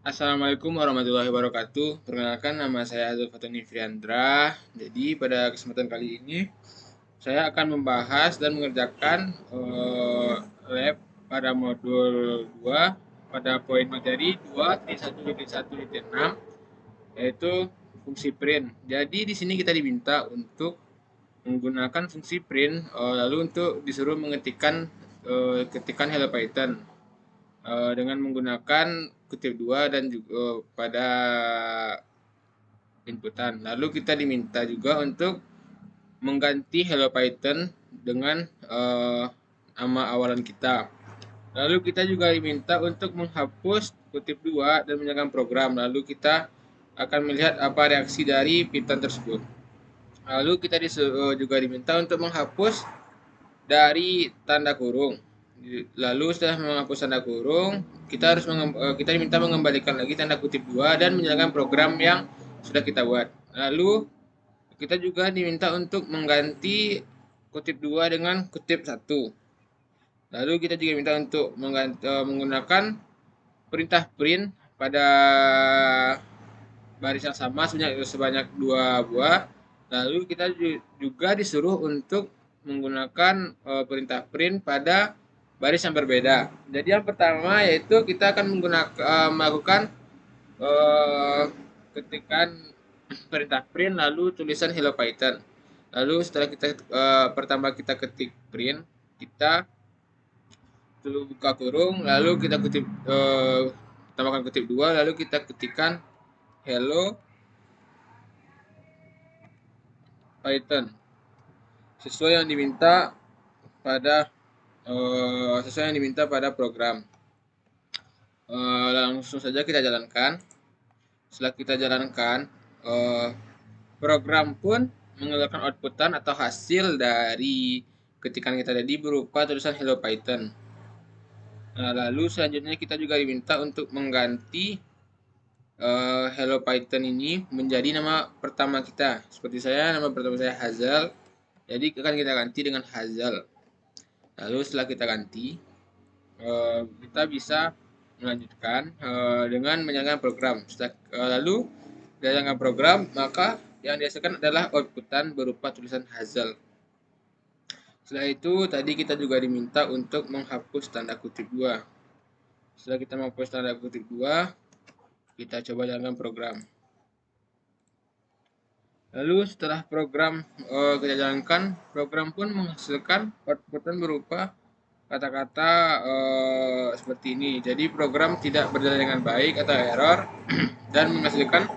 Assalamualaikum warahmatullahi wabarakatuh. Perkenalkan, nama saya Azul Fatoni Friandra. Jadi pada kesempatan kali ini saya akan membahas dan mengerjakan lab pada modul 2 pada poin materi 2.1.1.6, yaitu fungsi print. Jadi di sini kita diminta untuk menggunakan fungsi print, lalu untuk disuruh mengetikkan ketikan Hello Python dengan menggunakan kutip 2 dan juga pada inputan. Lalu kita diminta juga untuk mengganti Hello Python dengan nama awalan kita. Lalu kita juga diminta untuk menghapus kutip 2 dan menyalakan program. Lalu kita akan melihat apa reaksi dari Python tersebut. Lalu kita juga diminta untuk menghapus dari tanda kurung. Lalu setelah menghapus tanda kurung, kita diminta mengembalikan lagi tanda kutip 2 dan menyalakan program yang sudah kita buat. Lalu kita juga diminta untuk mengganti kutip 2 dengan kutip 1. Lalu kita juga diminta untuk menggunakan perintah print pada baris yang sama sebanyak 2 buah. Lalu kita juga disuruh untuk menggunakan perintah print pada baris yang berbeda. Jadi yang pertama yaitu kita akan melakukan ketikan perintah print lalu tulisan Hello Python. Lalu setelah pertama kita ketik print, kita buka kurung, lalu kita tambahkan kutip 2, lalu kita ketikkan Hello Python sesuai yang diminta pada program. Langsung saja kita jalankan. Setelah kita jalankan, program pun mengeluarkan outputan atau hasil dari ketikan kita tadi berupa tulisan Hello Python. Lalu selanjutnya kita juga diminta untuk mengganti Hello Python ini menjadi nama pertama kita. Seperti nama pertama saya Hazel. Jadi akan kita ganti dengan Hazel. Lalu setelah kita ganti, kita bisa melanjutkan dengan menyalakan program. Lalu menyalakan program, maka yang dihasilkan adalah outputan berupa tulisan Hazel. Setelah itu, tadi kita juga diminta untuk menghapus tanda kutip 2. Setelah kita menghapus tanda kutip 2, kita coba jalankan program. Lalu setelah program kita jalankan, program pun menghasilkan outputan berupa kata-kata seperti ini. Jadi program tidak berjalan dengan baik atau error dan menghasilkan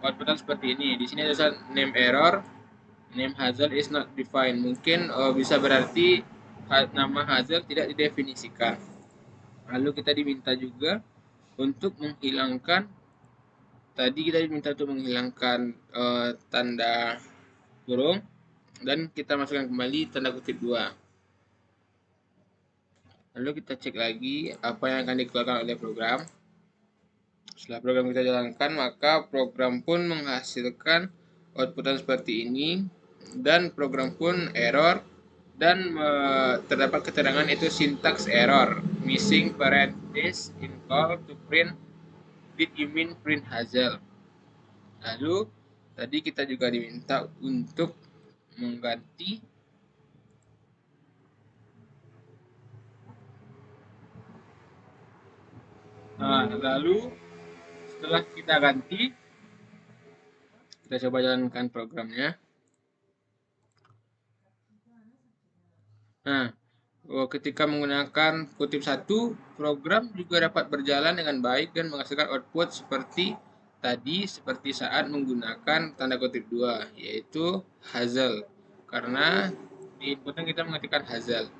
outputan seperti ini. Di sini ada name error, name Hazel is not defined. Mungkin bisa berarti nama Hazel tidak didefinisikan. Lalu kita diminta juga untuk menghilangkan, tanda kurung dan kita masukkan kembali tanda kutip 2. Lalu kita cek lagi apa yang akan dikeluarkan oleh program. Setelah program kita jalankan, maka program pun menghasilkan outputan seperti ini dan program pun error dan terdapat keterangan itu syntax error, missing parenthesis in call to print. Did you mean print Hazel? Lalu tadi kita juga diminta untuk mengganti lalu setelah kita ganti, kita coba jalankan programnya. Ketika menggunakan kutip 1, program juga dapat berjalan dengan baik dan menghasilkan output seperti saat menggunakan tanda kutip 2, yaitu Hazel, karena di inputnya kita mengetikkan Hazel.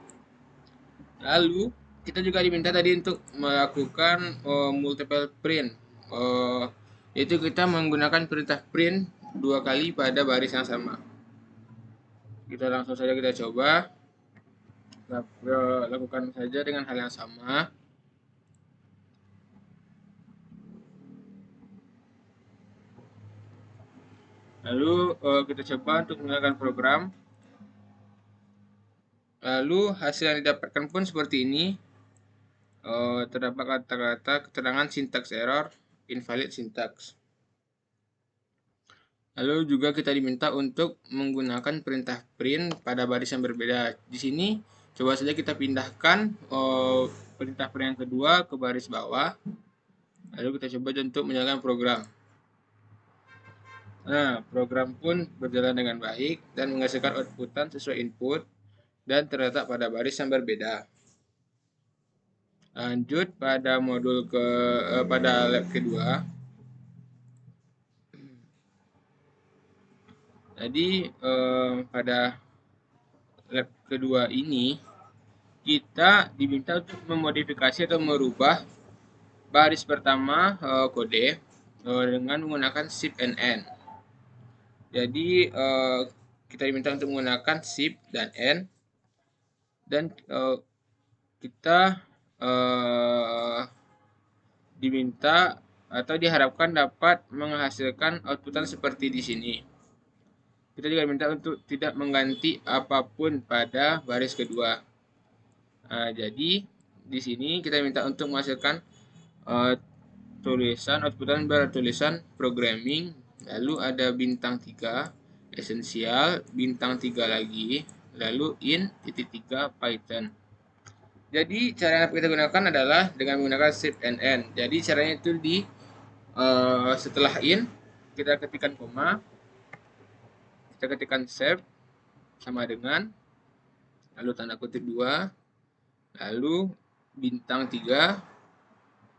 Lalu kita juga diminta tadi untuk melakukan multiple print, yaitu kita menggunakan perintah print 2 kali pada baris yang sama. Kita langsung saja kita coba. Lakukan saja dengan hal yang sama. Lalu kita coba untuk menggunakan program. Lalu hasil yang didapatkan pun seperti ini. terdapat kata-kata keterangan syntax error, invalid syntax. Lalu juga kita diminta untuk menggunakan perintah print pada baris yang berbeda. Di sini coba saja kita pindahkan perintah print yang kedua ke baris bawah. Lalu kita coba untuk menjalankan program. Nah, program pun berjalan dengan baik dan menghasilkan outputan sesuai input dan terletak pada baris yang berbeda. Lanjut pada modul pada lab kedua. Jadi pada lab kedua ini kita diminta untuk memodifikasi atau merubah baris pertama kode dengan menggunakan shift and n. Jadi kita diminta untuk menggunakan shift dan n, dan kita diminta atau diharapkan dapat menghasilkan outputan seperti di sini. Kita juga diminta untuk tidak mengganti apapun pada baris kedua. Nah, jadi di sini kita minta untuk menghasilkan tulisan outputan bertulisan programming, lalu ada bintang 3 esensial, bintang 3 lagi, lalu in .3 Python. Jadi cara yang kita gunakan adalah dengan menggunakan shift and n. Jadi caranya itu setelah in kita ketikkan koma, kita ketikkan save sama dengan, lalu tanda kutip 2, lalu bintang 3.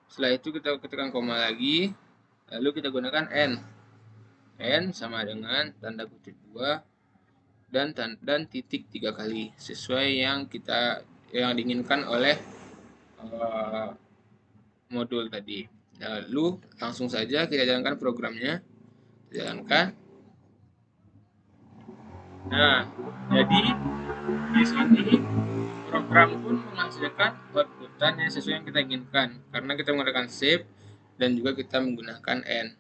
Setelah itu kita ketikkan koma lagi, lalu kita gunakan n. N sama dengan tanda kutip 2 dan titik 3 kali sesuai yang diinginkan oleh modul tadi. Lalu langsung saja kita jalankan programnya. Jalankan. Nah, jadi di sini program pun menghasilkan outputan yang sesuai yang kita inginkan karena kita menggunakan save dan juga kita menggunakan n.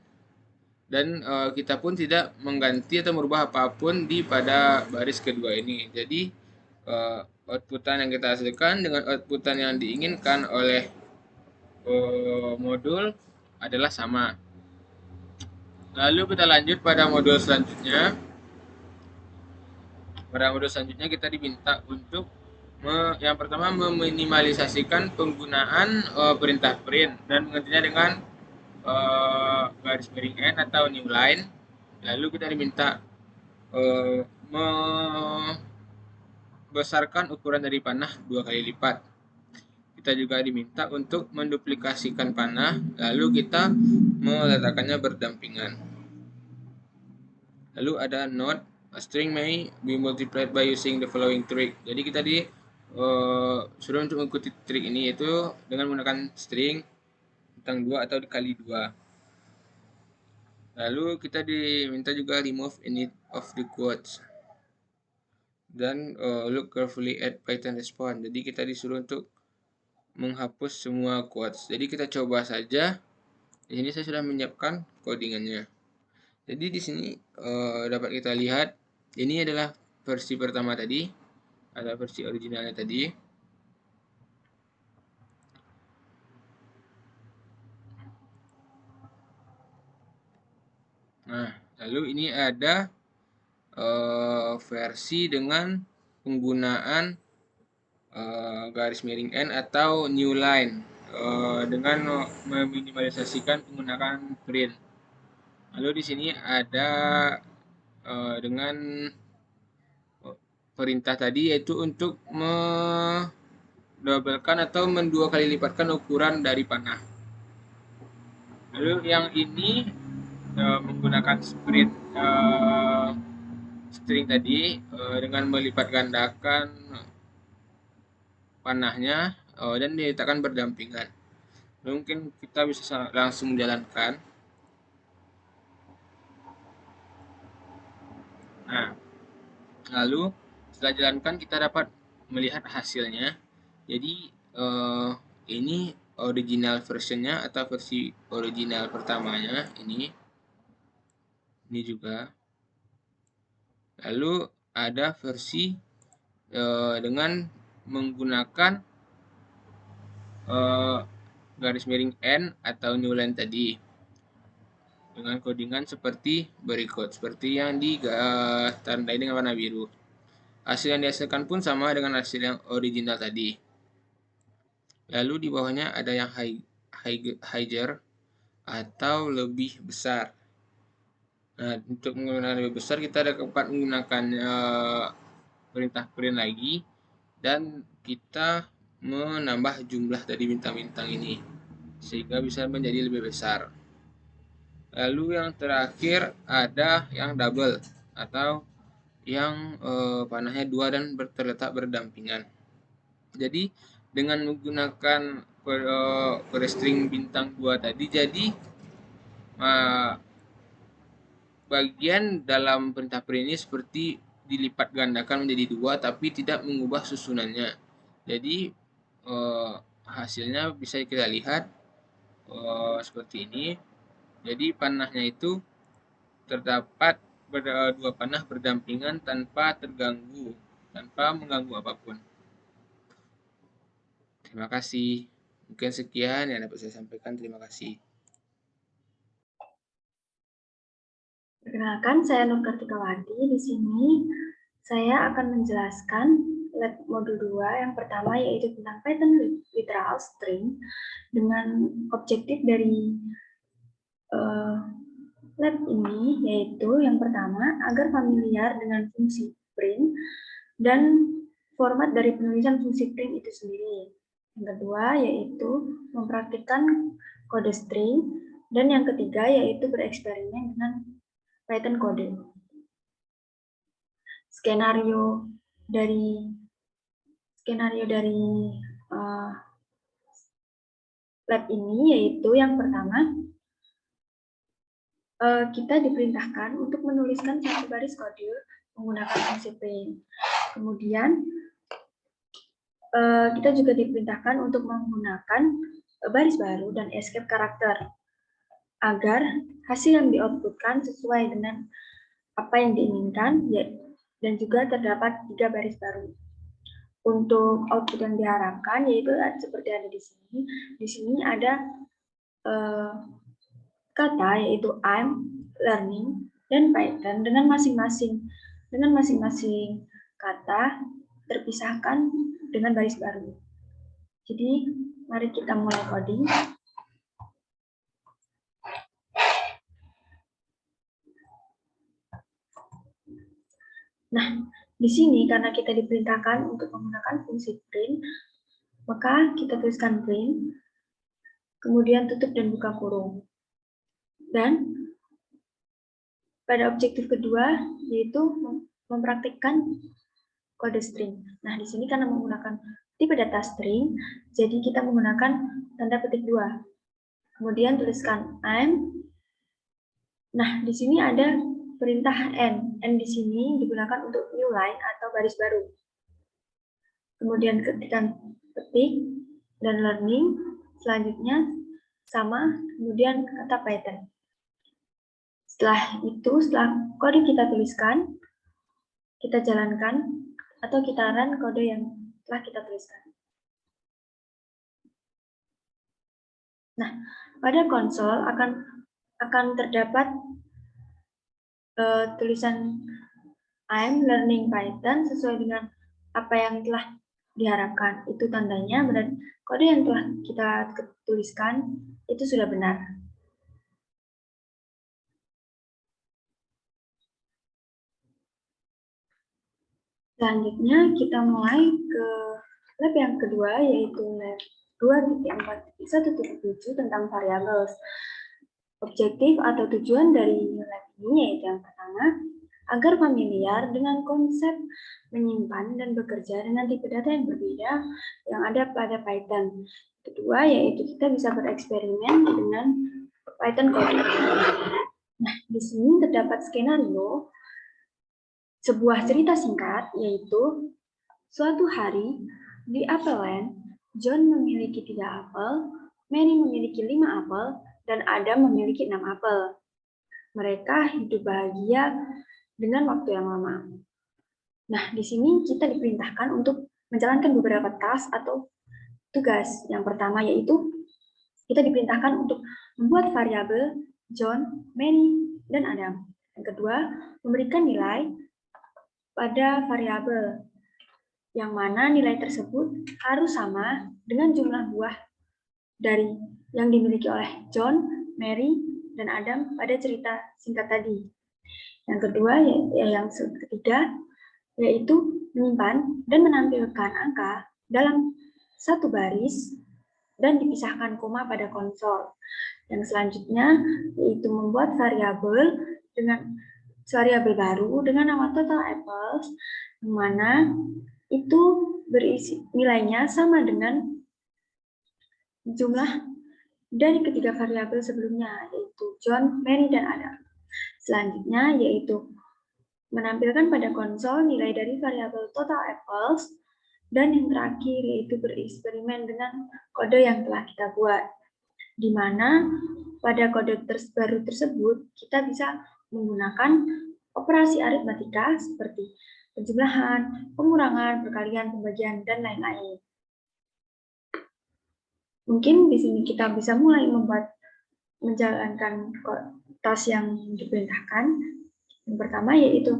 Dan kita pun tidak mengganti atau merubah apapun pada baris kedua ini. Jadi outputan yang kita hasilkan dengan outputan yang diinginkan oleh modul adalah sama. Lalu kita lanjut pada modul selanjutnya. Pada modul selanjutnya kita diminta untuk yang pertama meminimalisasikan penggunaan perintah print dan menggantinya dengan garis miring n atau new line. Lalu kita diminta membesarkan ukuran dari panah 2 kali lipat. Kita juga diminta untuk menduplikasikan panah, lalu kita meletakkannya berdampingan. Lalu ada note, a string may be multiplied by using the following trick. Jadi kita suruh untuk mengikuti trik ini, yaitu dengan menggunakan string bintang 2 atau dikali 2. Lalu kita diminta juga remove any of the quotes dan look carefully at Python response. Jadi kita disuruh untuk menghapus semua quotes. Jadi kita coba saja. Di sini saya sudah menyiapkan codingannya. Jadi di sini dapat kita lihat ini adalah versi pertama tadi, ada versi originalnya tadi. Nah, lalu ini ada versi dengan penggunaan garis miring n atau new line dengan meminimalisasikan penggunaan print. Lalu di sini ada dengan perintah tadi, yaitu untuk mendobelkan atau mendua kali lipatkan ukuran dari panah. Lalu yang ini menggunakan string tadi dengan melipat gandakan panahnya dan diletakkan berdampingan. Mungkin kita bisa langsung jalankan. Nah, lalu setelah jalankan kita dapat melihat hasilnya. Jadi ini original versionnya atau versi original pertamanya ini juga. Lalu ada versi dengan menggunakan garis miring N atau new line tadi dengan codingan seperti berikut, seperti yang ditandai dengan warna biru. Hasil yang dihasilkan pun sama dengan hasil yang original tadi. Lalu di bawahnya ada yang higher atau lebih besar. Nah, untuk menggunakan lebih besar kita dapat menggunakan perintah print lagi dan kita menambah jumlah dari bintang-bintang ini sehingga bisa menjadi lebih besar. Lalu yang terakhir ada yang double atau yang panahnya 2 dan terletak berdampingan. Jadi dengan menggunakan query string bintang 2 tadi, jadi bagian dalam perintah print ini seperti dilipat gandakan menjadi 2 tapi tidak mengubah susunannya. Jadi hasilnya bisa kita lihat seperti ini. Jadi panahnya itu terdapat 2 panah berdampingan tanpa mengganggu apapun. Terima kasih. Mungkin sekian yang dapat saya sampaikan. Terima kasih. Perkenalkan, saya Nur Kartikawati. Di sini saya akan menjelaskan lab modul 2 yang pertama, yaitu tentang Python literal string dengan objektif dari lab ini, yaitu yang pertama, agar familiar dengan fungsi print dan format dari penulisan fungsi print itu sendiri. Yang kedua, yaitu mempraktikkan kode string. Dan yang ketiga, yaitu bereksperimen dengan Python code. Skenario dari lab ini yaitu yang pertama, kita diperintahkan untuk menuliskan satu baris kode menggunakan fungsi print. Kemudian kita juga diperintahkan untuk menggunakan baris baru dan escape karakter agar hasil yang di-outputkan sesuai dengan apa yang diinginkan dan juga terdapat 3 baris baru. Untuk output yang diharapkan yaitu seperti ada di sini. Di sini ada kata yaitu I'm, learning, dan Python dengan masing-masing kata terpisahkan dengan baris baru. Jadi mari kita mulai coding. Nah, di sini karena kita diperintahkan untuk menggunakan fungsi print, maka kita tuliskan print, kemudian tutup dan buka kurung. Dan pada objektif kedua yaitu mempraktikkan kode string. Nah, di sini karena menggunakan tipe data string, jadi kita menggunakan tanda petik 2. Kemudian tuliskan I'm. Nah, di sini ada perintah N. N di sini digunakan untuk new line atau baris baru. Kemudian ketikkan petik dan learning, selanjutnya sama, kemudian kata Python. Setelah itu, setelah kode kita tuliskan, kita jalankan atau kita run kode yang telah kita tuliskan. Nah, pada konsol akan terdapat tulisan I'm learning Python sesuai dengan apa yang telah diharapkan. Itu tandanya berarti kode yang telah kita tuliskan itu sudah benar. Selanjutnya kita mulai ke lab yang kedua, yaitu lab 2.4.1.7 tentang variables. Objektif atau tujuan dari lab ini yaitu yang pertama, agar familiar dengan konsep menyimpan dan bekerja dengan tipe data yang berbeda yang ada pada Python. Kedua, yaitu kita bisa bereksperimen dengan Python code. Nah, di sini terdapat skenario sebuah cerita singkat, yaitu suatu hari di Appleland, John memiliki 3 apel, Mary memiliki 5 apel, dan Adam memiliki 6 apel. Mereka hidup bahagia dengan waktu yang lama. Nah, di sini kita diperintahkan untuk menjalankan beberapa task atau tugas. Yang pertama yaitu kita diperintahkan untuk membuat variabel John, Mary, dan Adam. Yang kedua, memberikan nilai pada variabel yang mana nilai tersebut harus sama dengan jumlah buah dari yang dimiliki oleh John, Mary, dan Adam pada cerita singkat tadi. Yang kedua, yang ketiga, yaitu menyimpan dan menampilkan angka dalam satu baris dan dipisahkan koma pada konsol. Yang selanjutnya, yaitu membuat variabel baru dengan nama total apples, yang mana itu berisi nilainya sama dengan jumlah dari ketiga variabel sebelumnya, yaitu John, Mary, dan Adam. Selanjutnya, yaitu menampilkan pada konsol nilai dari variabel total apples, dan yang terakhir yaitu bereksperimen dengan kode yang telah kita buat, di mana pada kode baru tersebut kita bisa menggunakan operasi aritmatika seperti penjumlahan, pengurangan, perkalian, pembagian, dan lain-lain. Mungkin di sini kita bisa mulai menjalankan tas yang diperintahkan. Yang pertama yaitu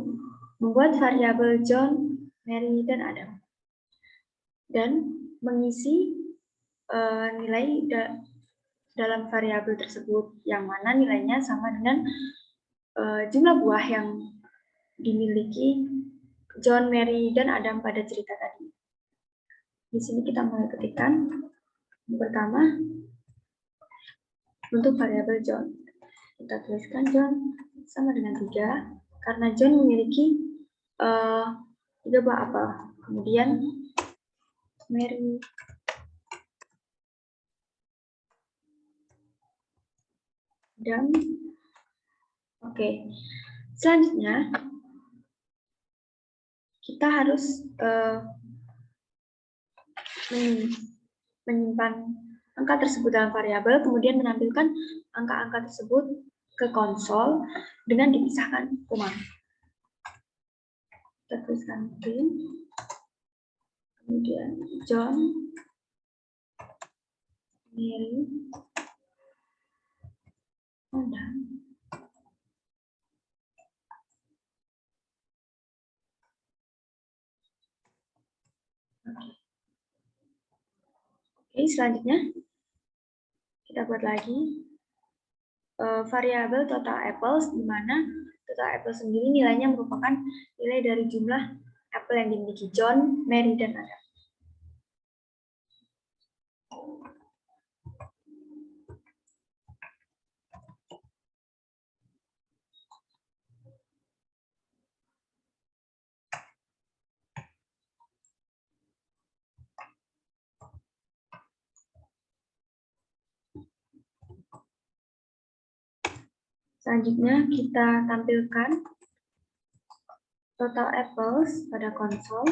membuat variabel John, Mary, dan Adam, dan mengisi nilai dalam variabel tersebut, yang mana nilainya sama dengan jumlah buah yang dimiliki John, Mary, dan Adam pada cerita tadi. Di sini kita mulai ketikkan. Yang pertama, untuk variabel John. Kita tuliskan John sama dengan 3, karena John memiliki 3 buah apel. Kemudian Mary, dan oke. Selanjutnya kita harus menyimpan angka tersebut dalam variabel, kemudian menampilkan angka-angka tersebut ke konsol dengan dipisahkan koma. Kita tuliskan print, kemudian John, Mary, Adam. Oke, selanjutnya kita buat lagi variabel total apples, di mana total apples sendiri nilainya merupakan nilai dari jumlah apel yang dimiliki John, Mary, dan Adam. Selanjutnya kita tampilkan total apples pada konsol.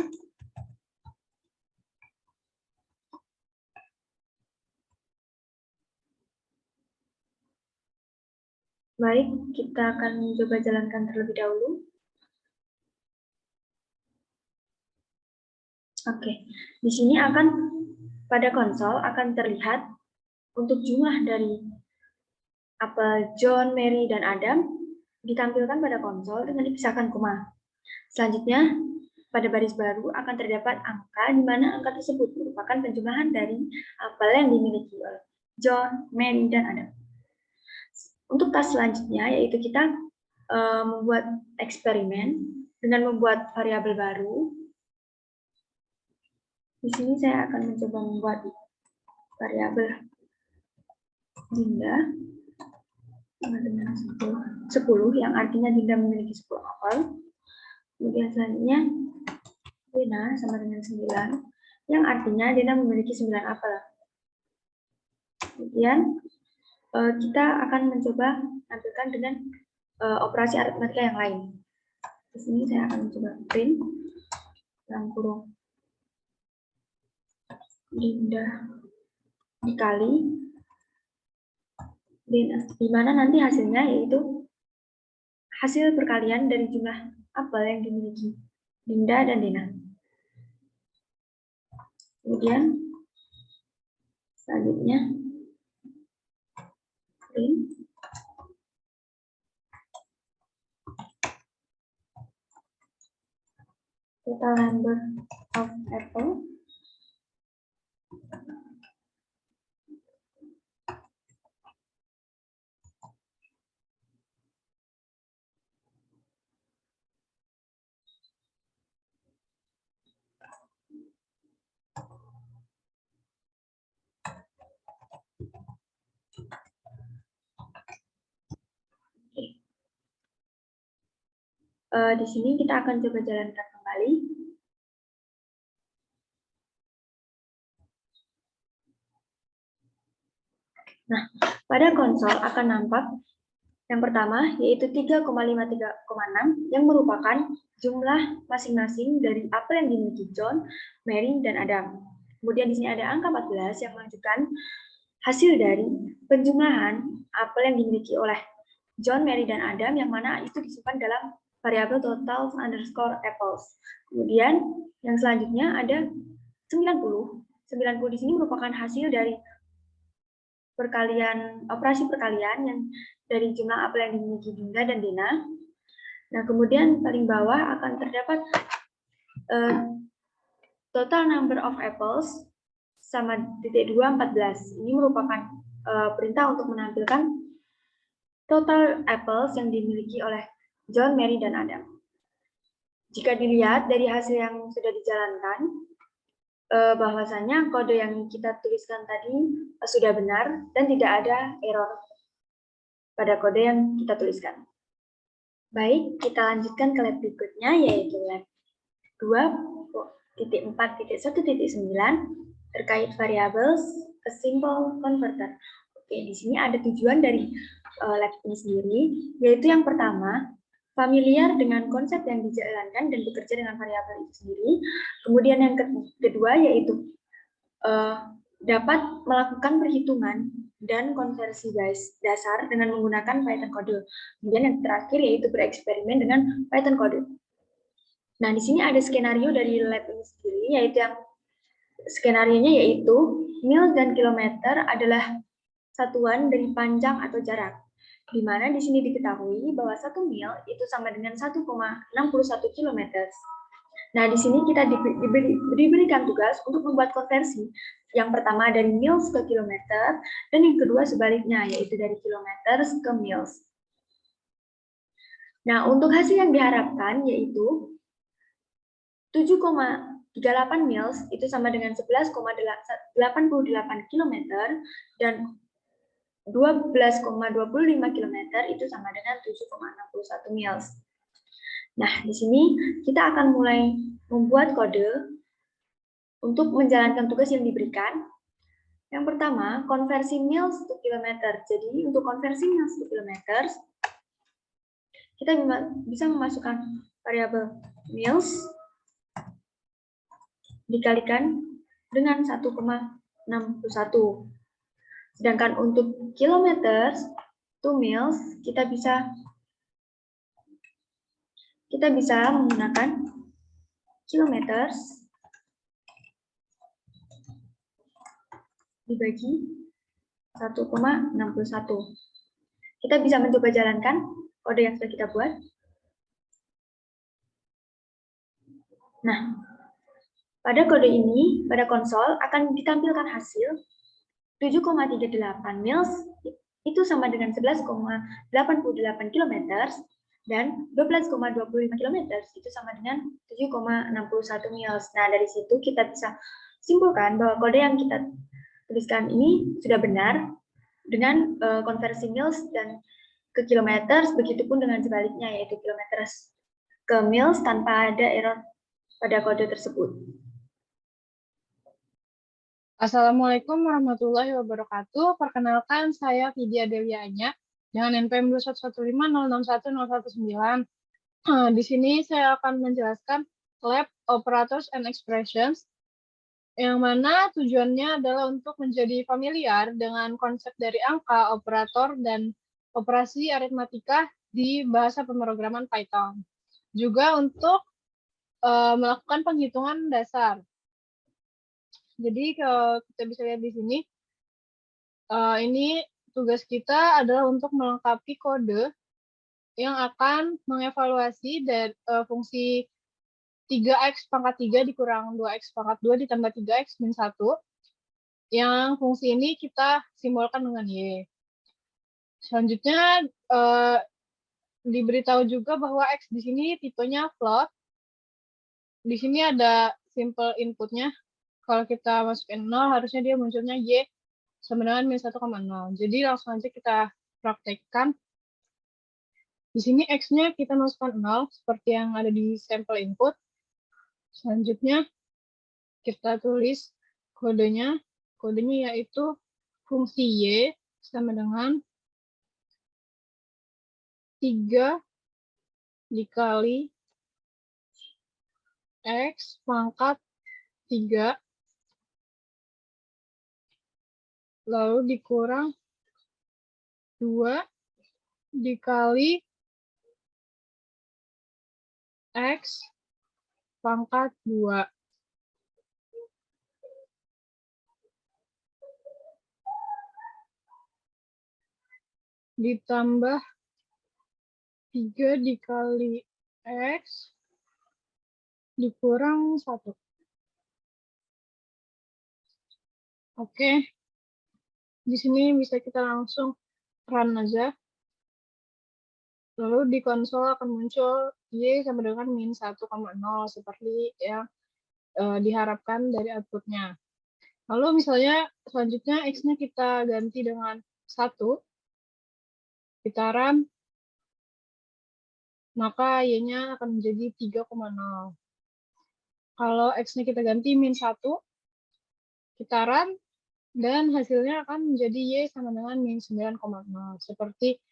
Baik, kita akan coba jalankan terlebih dahulu. Oke, di sini pada konsol akan terlihat untuk jumlah dari apel John, Mary, dan Adam ditampilkan pada konsol dengan dipisahkan koma. Selanjutnya, pada baris baru akan terdapat angka di mana angka tersebut merupakan penjumlahan dari apel yang dimiliki oleh John, Mary, dan Adam. Untuk tas selanjutnya yaitu kita membuat eksperimen dengan membuat variabel baru. Di sini saya akan mencoba membuat variabel Dinda dengan 10, yang artinya Dinda memiliki 10 apel. Kemudian selanjutnya Dina sama dengan 9, yang artinya Dina memiliki 9 apel. Kemudian kita akan mencoba tampilkan dengan operasi aritmatika yang lain. Di sini saya akan mencoba print dalam kurung Dinda dikali Dina, di mana nanti hasilnya yaitu hasil perkalian dari jumlah apel yang dimiliki Dinda dan Dina. Kemudian Selanjutnya, print. Total number of apple. Di sini kita akan coba jalankan kembali. Nah, pada konsol akan nampak yang pertama yaitu 3,53,6 yang merupakan jumlah masing-masing dari apel yang dimiliki John, Mary, dan Adam. Kemudian di sini ada angka 14 yang menunjukkan hasil dari penjumlahan apel yang dimiliki oleh John, Mary, dan Adam yang mana itu disimpan dalam variabel total underscore apples. Kemudian yang selanjutnya ada 90. 90 di sini merupakan hasil dari operasi perkalian yang dari jumlah apel yang dimiliki Dinda dan Dena. Nah, kemudian paling bawah akan terdapat total number of apples sama titik 2, 14. Ini merupakan perintah untuk menampilkan total apples yang dimiliki oleh John, Mary, dan Adam. Jika dilihat dari hasil yang sudah dijalankan, bahwasanya kode yang kita tuliskan tadi sudah benar dan tidak ada error pada kode yang kita tuliskan. Baik, kita lanjutkan ke lab berikutnya, yaitu lab 2.4.1.9 terkait variables a simple converter. Oke, di sini ada tujuan dari lab ini sendiri, yaitu yang pertama, familiar dengan konsep yang dijalankan dan bekerja dengan variabel itu sendiri. Kemudian yang kedua yaitu dapat melakukan perhitungan dan konversi dasar dengan menggunakan Python code. Kemudian yang terakhir yaitu bereksperimen dengan Python code. Nah, di sini ada skenario dari lab ini sendiri, yaitu yang skenarionya yaitu mil dan kilometer adalah satuan dari panjang atau jarak. Di mana di sini diketahui bahwa 1 mil itu sama dengan 1,61 km. Nah, di sini kita diberikan tugas untuk membuat konversi. Yang pertama dari mils ke kilometer, dan yang kedua sebaliknya, yaitu dari kilometer ke mils. Nah, untuk hasil yang diharapkan yaitu 7,38 mils itu sama dengan 11,88 km, dan 12,25 km itu sama dengan 7,61 mils. Nah, di sini kita akan mulai membuat kode untuk menjalankan tugas yang diberikan. Yang pertama, konversi mils to kilometer. Jadi, untuk konversi mils to kilometer, kita bisa memasukkan variabel mils dikalikan dengan 1,61. Sedangkan untuk kilometer to mils, kita bisa menggunakan kilometer dibagi 1,61. Kita bisa mencoba jalankan kode yang sudah kita buat. Nah, pada kode ini, pada konsol akan ditampilkan hasil 7,38 mils itu sama dengan 11,88 km, dan 12,25 km itu sama dengan 7,61 mils. Nah, dari situ kita bisa simpulkan bahwa kode yang kita tuliskan ini sudah benar dengan konversi mils dan ke kilometer, begitupun dengan sebaliknya, yaitu kilometer ke mils tanpa ada error pada kode tersebut. Assalamualaikum warahmatullahi wabarakatuh. Perkenalkan, saya Vidya Dewianya dengan NPM 21150611019. Di sini saya akan menjelaskan lab operators and expressions, yang mana tujuannya adalah untuk menjadi familiar dengan konsep dari angka, operator, dan operasi aritmatika di bahasa pemrograman Python. Juga untuk melakukan penghitungan dasar. Jadi kita bisa lihat di sini, Ini tugas kita adalah untuk melengkapi kode yang akan mengevaluasi dari fungsi 3x pangkat 3 dikurang 2x pangkat 2 ditambah 3x min 1. Yang fungsi ini kita simbolkan dengan Y. Selanjutnya, diberitahu juga bahwa X di sini tipenya float. Di sini ada simple inputnya. Kalau kita masukin 0, harusnya dia munculnya Y sama dengan min 1,0. Jadi langsung aja kita praktekkan. Di sini X-nya kita masukkan 0, seperti yang ada di sampel input. Selanjutnya, kita tulis kodenya. Kodenya yaitu fungsi Y sama dengan 3 dikali X pangkat 3, lalu dikurang 2 dikali X pangkat 2. Ditambah 3 dikali X dikurang 1. Oke. Di sini bisa kita langsung run aja. Lalu di konsol akan muncul Y sama dengan min 1,0 seperti yang diharapkan dari outputnya. Lalu misalnya selanjutnya X-nya kita ganti dengan 1, kita run, maka Y-nya akan menjadi 3,0. Kalau X-nya kita ganti min 1, kita run, dan hasilnya akan menjadi Y sama dengan min 9,0, seperti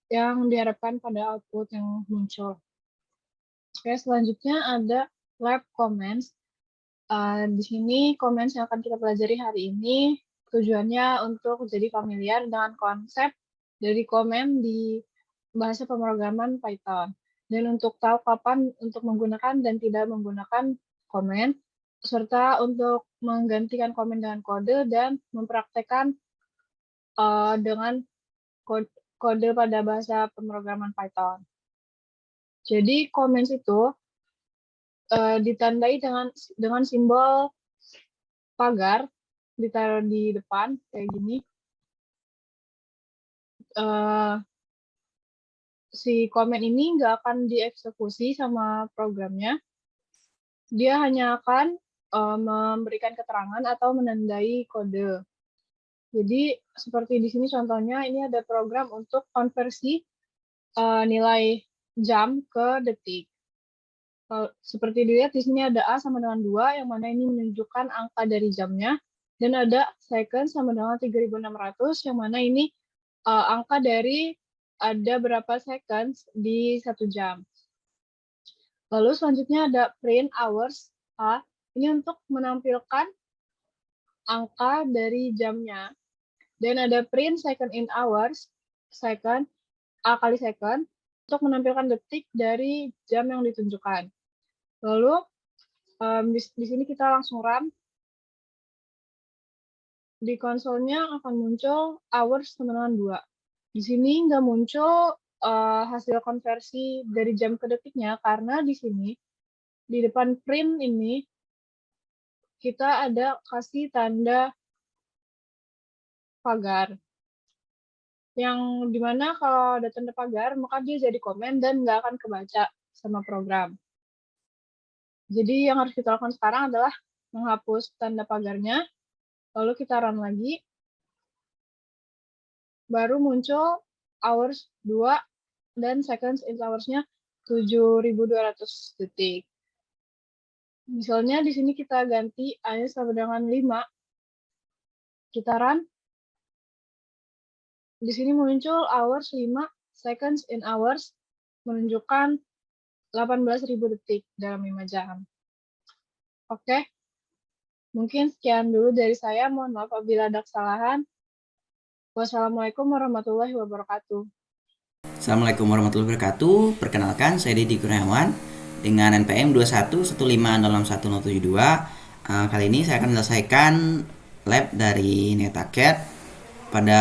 yang diharapkan pada output yang muncul. Oke, selanjutnya ada lab comments. Di sini comments yang akan kita pelajari hari ini tujuannya untuk jadi familiar dengan konsep dari komen di bahasa pemrograman Python. Dan untuk tahu kapan untuk menggunakan dan tidak menggunakan komen, serta untuk menggantikan komen dengan kode dan mempraktekkan dengan kode pada bahasa pemrograman Python. Jadi comments itu ditandai dengan simbol pagar, ditaruh di depan kayak gini. Si komen ini nggak akan dieksekusi sama programnya. Dia hanya akan memberikan keterangan atau menandai kode. Jadi seperti di sini contohnya, ini ada program untuk konversi nilai jam ke detik. Seperti dilihat di sini ada A sama dengan 2, yang mana ini menunjukkan angka dari jamnya, dan ada second sama dengan 3600, yang mana ini angka dari ada berapa seconds di 1 jam. Lalu selanjutnya ada print hours A, ini untuk menampilkan angka dari jamnya. Dan ada print second in hours, second, A kali second, untuk menampilkan detik dari jam yang ditunjukkan. Lalu di sini kita langsung run. Di konsolnya akan muncul hours sama dengan 2. Di sini nggak muncul hasil konversi dari jam ke detiknya, karena di sini di depan print ini kita ada kasih tanda pagar. Yang dimana kalau ada tanda pagar, maka dia jadi komen dan nggak akan kebaca sama program. Jadi yang harus kita lakukan sekarang adalah menghapus tanda pagarnya, lalu kita run lagi, baru muncul hours 2 dan seconds in hours-nya 7.200 detik. Misalnya di sini kita ganti A-nya sama dengan 5, kita run, di sini muncul hours 5, seconds in hours, menunjukkan 18.000 detik dalam 5 jam. Oke, mungkin sekian dulu dari saya. Mohon maaf apabila ada kesalahan. Wassalamualaikum warahmatullahi wabarakatuh. Assalamualaikum warahmatullahi wabarakatuh. Perkenalkan, saya Dedi Kurniawan dengan NPM 2115061072. Kali ini saya akan menyelesaikan lab dari NetaCAD pada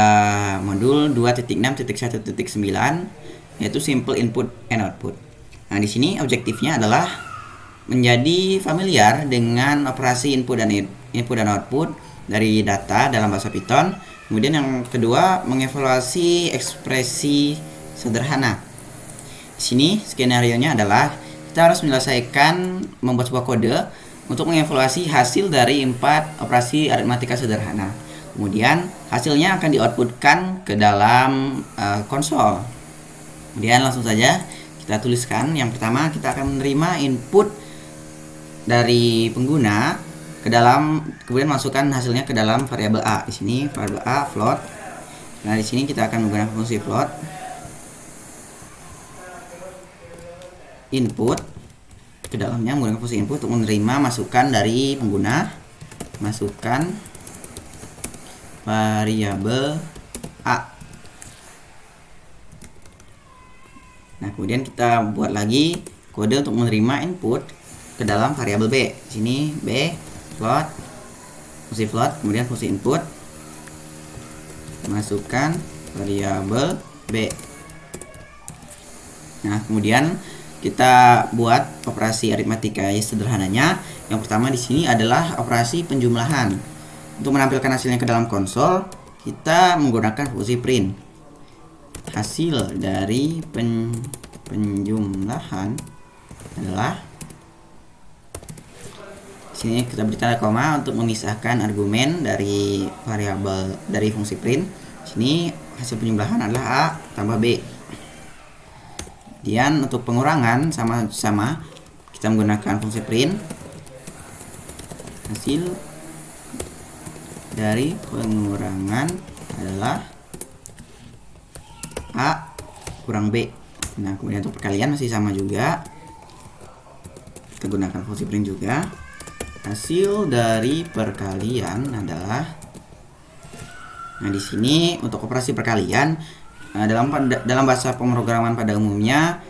modul 2.6.1.9 yaitu simple input and output. Nah, di sini objektifnya adalah menjadi familiar dengan operasi input dan output dari data dalam bahasa Python. Kemudian yang kedua, mengevaluasi ekspresi sederhana. Di sini skenario-nya adalah kita harus membuat sebuah kode untuk mengevaluasi hasil dari 4 operasi aritmatika sederhana. Kemudian hasilnya akan di-outputkan ke dalam konsol. Kemudian langsung saja kita tuliskan. Yang pertama, kita akan menerima input dari pengguna ke dalam, kemudian masukkan hasilnya ke dalam variabel A. Di sini variabel A float. Nah, di sini kita akan menggunakan fungsi float input, ke dalamnya menggunakan fungsi input untuk menerima masukan dari pengguna, masukkan variabel A. Nah, kemudian kita buat lagi kode untuk menerima input ke dalam variabel B. Di sini B float, fungsi float, kemudian fungsi input, masukkan variabel B. Nah, kemudian kita buat operasi aritmatika sederhananya. Yang pertama di sini adalah operasi penjumlahan. Untuk menampilkan hasilnya ke dalam konsol, kita menggunakan fungsi print. Hasil dari penjumlahan adalah, di sini kita beri tanda koma untuk memisahkan argumen dari variabel dari fungsi print. Di sini hasil penjumlahan adalah A tambah B. Kemudian untuk pengurangan sama kita menggunakan fungsi print. Hasil dari pengurangan adalah A kurang B. Nah, kemudian untuk perkalian masih sama juga, kita gunakan fungsi print juga. Hasil dari perkalian adalah, nah di sini untuk operasi perkalian dalam bahasa pemrograman pada umumnya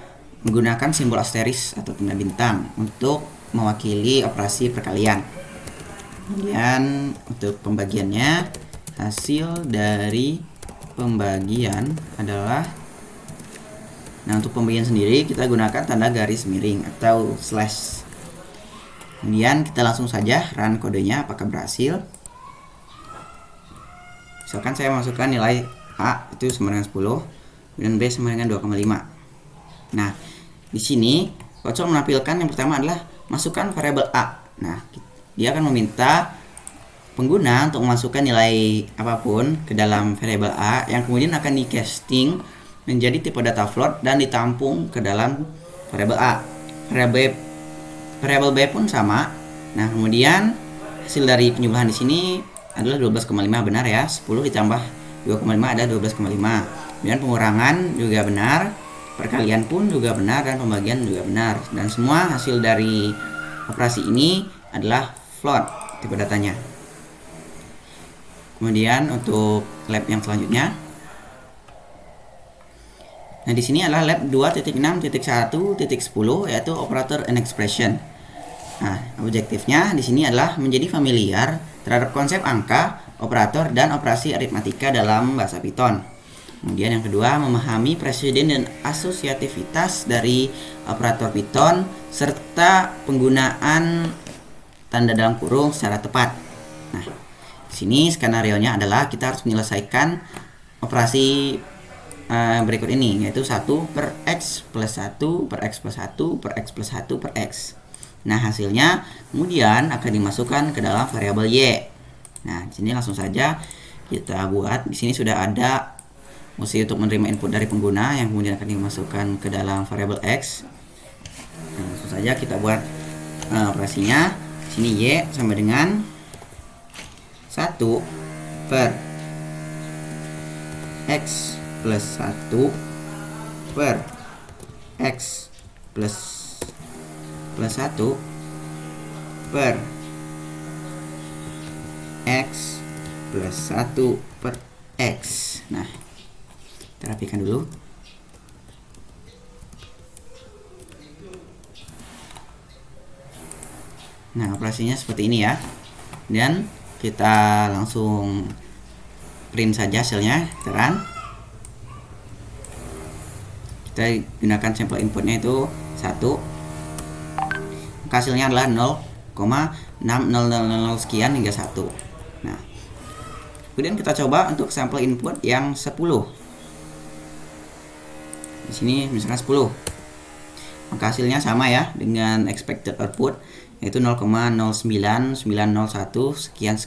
menggunakan simbol asteris atau tanda bintang untuk mewakili operasi perkalian. Kemudian untuk pembagiannya, hasil dari pembagian adalah, nah untuk pembagian sendiri kita gunakan tanda garis miring atau slash. Kemudian kita langsung saja run kodenya apakah berhasil. Misalkan saya masukkan nilai A itu sama dengan 10 dan B sama dengan 2,5. Nah, di sini konsol menampilkan yang pertama adalah masukkan variabel A. Nah, dia akan meminta pengguna untuk memasukkan nilai apapun ke dalam variabel A yang kemudian akan di casting menjadi tipe data float dan ditampung ke dalam variabel A. Variabel B pun sama. Nah, kemudian hasil dari penjumlahan di sini adalah 12,5 benar ya. 10 ditambah 2,5 ada 12,5. Kemudian pengurangan juga benar, perkalian pun juga benar, dan pembagian juga benar. Dan semua hasil dari operasi ini adalah float tipe datanya. Kemudian untuk lab yang selanjutnya, nah di sini adalah lab 2.6.1.10 yaitu operator and expression. Nah, objektifnya di sini adalah menjadi familiar terhadap konsep angka, operator, dan operasi aritmatika dalam bahasa Python. Kemudian yang kedua, memahami presiden dan asosiativitas dari operator Python serta penggunaan tanda dalam kurung secara tepat. Nah, di sini skenario-nya adalah kita harus menyelesaikan operasi berikut ini, yaitu 1 per X plus 1 per X plus 1 per X plus 1 per X. Nah, hasilnya kemudian akan dimasukkan ke dalam variabel Y. Nah, di sini langsung saja kita buat. Di sini sudah ada fungsi untuk menerima input dari pengguna yang kemudian akan dimasukkan ke dalam variabel X. Nah, langsung saja kita buat operasinya. Di sini Y sama dengan 1 per X plus 1 per X plus 1 per X plus 1 per X. Nah, kita rapikan dulu. Nah, operasinya seperti ini ya. Dan kita langsung print saja hasilnya, teran. Kita gunakan sampel inputnya itu 1. Maka hasilnya adalah 0,6000 sekian hingga 1. Nah, kemudian kita coba untuk sampel input yang 10. Di sini misalkan 10. Maka hasilnya sama ya dengan expected output, yaitu 0,09901 sekian.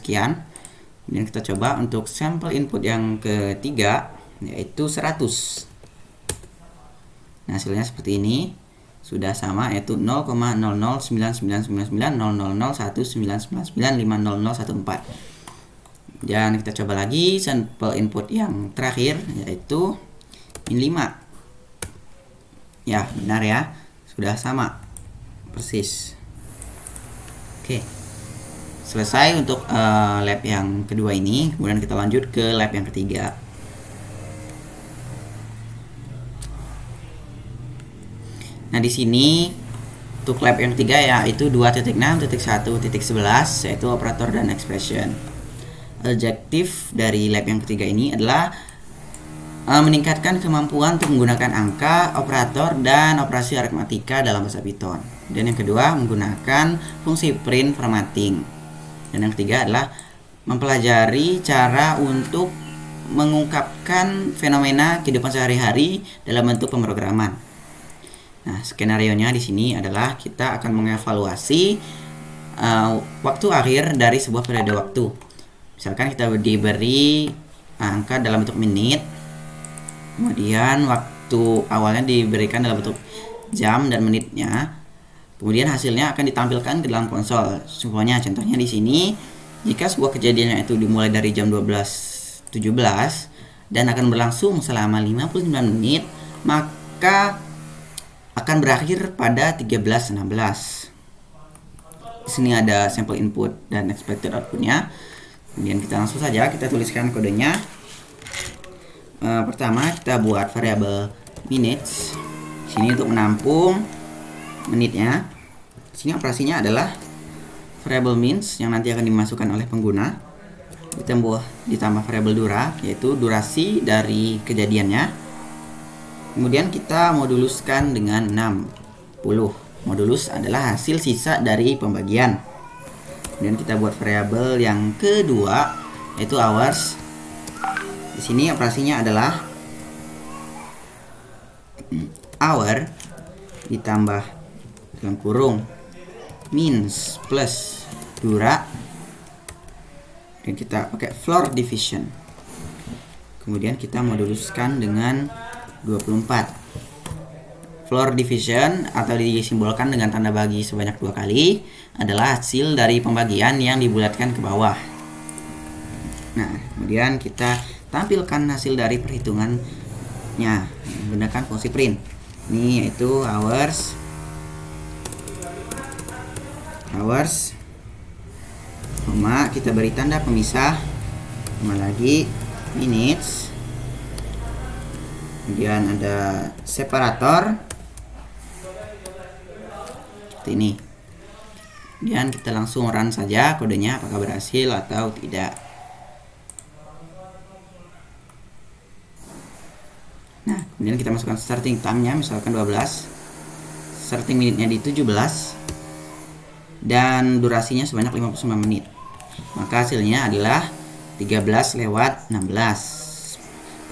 Kemudian kita coba untuk sampel input yang ketiga, yaitu 100. Nah, hasilnya seperti ini. Sudah sama, yaitu 0,00999000199950014. Dan kita coba lagi sampel input yang terakhir, yaitu min 5. Ya, benar ya. Sudah sama. Persis. Oke. Selesai untuk lab yang kedua ini. Kemudian kita lanjut ke lab yang ketiga. Nah, di sini untuk lab yang ketiga yaitu 2.6.1.11 yaitu operator dan expression. Objektif dari lab yang ketiga ini adalah meningkatkan kemampuan untuk menggunakan angka, operator, dan operasi aritmatika dalam bahasa Python. Dan yang kedua menggunakan fungsi print formatting. Dan yang ketiga adalah mempelajari cara untuk mengungkapkan fenomena kehidupan sehari-hari dalam bentuk pemrograman. Nah, skenario-nya di sini adalah kita akan mengevaluasi waktu akhir dari sebuah periode waktu. Misalkan kita diberi angka dalam bentuk menit, kemudian waktu awalnya diberikan dalam bentuk jam dan menitnya. Kemudian hasilnya akan ditampilkan ke dalam konsol. Contohnya di sini, jika sebuah kejadiannya itu dimulai dari jam 12.17 dan akan berlangsung selama 59 menit, maka akan berakhir pada 13.16. Di sini ada sampel input dan expected outputnya. Kemudian kita langsung saja kita tuliskan kodenya. Pertama kita buat variabel minutes. Sini untuk menampung menitnya. Sini operasinya adalah variabel mins yang nanti akan dimasukkan oleh pengguna. Ditambah variabel dura, yaitu durasi dari kejadiannya. Kemudian kita moduluskan dengan 60. Modulus adalah hasil sisa dari pembagian. Kemudian kita buat variabel yang kedua, yaitu hours. Di sini operasinya adalah hour ditambah dalam kurung mins plus dura, dan kita pakai floor division. Kemudian kita moduluskan dengan 24. Floor division atau disimbolkan dengan tanda bagi sebanyak 2 kali adalah hasil dari pembagian yang dibulatkan ke bawah. Nah, kemudian kita tampilkan hasil dari perhitungannya menggunakan fungsi print. Ini yaitu hours, kita beri tanda pemisah, lagi minutes, kemudian ada separator seperti ini. Kemudian kita langsung run saja kodenya apakah berhasil atau tidak. Nah, kemudian kita masukkan starting time-nya misalkan 12, starting minute-nya di 17, dan durasinya sebanyak 59 menit. Maka hasilnya adalah 13/16.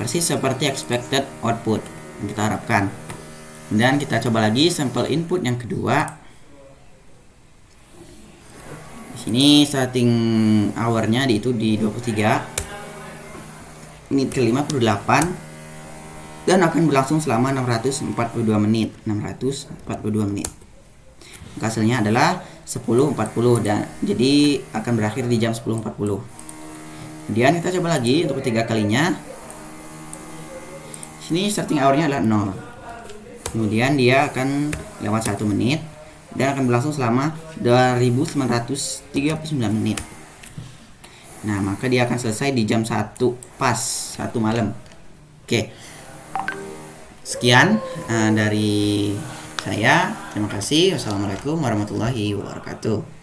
Persis seperti expected output yang kita harapkan. Kemudian kita coba lagi sampel input yang kedua. Di sini starting hour-nya itu di 23, menit ke 58, dan akan berlangsung selama 642 menit. Hasilnya adalah 10.40 dan jadi akan berakhir di jam 10.40. Kemudian kita coba lagi untuk ketiga kalinya. Sini starting hour-nya adalah 0. Kemudian dia akan lewat 1 menit dan akan berlangsung selama 2939 menit. Nah, maka dia akan selesai di jam 1 pas, 1 malam. Oke. Sekian dari saya. Terima kasih. Wassalamualaikum warahmatullahi wabarakatuh.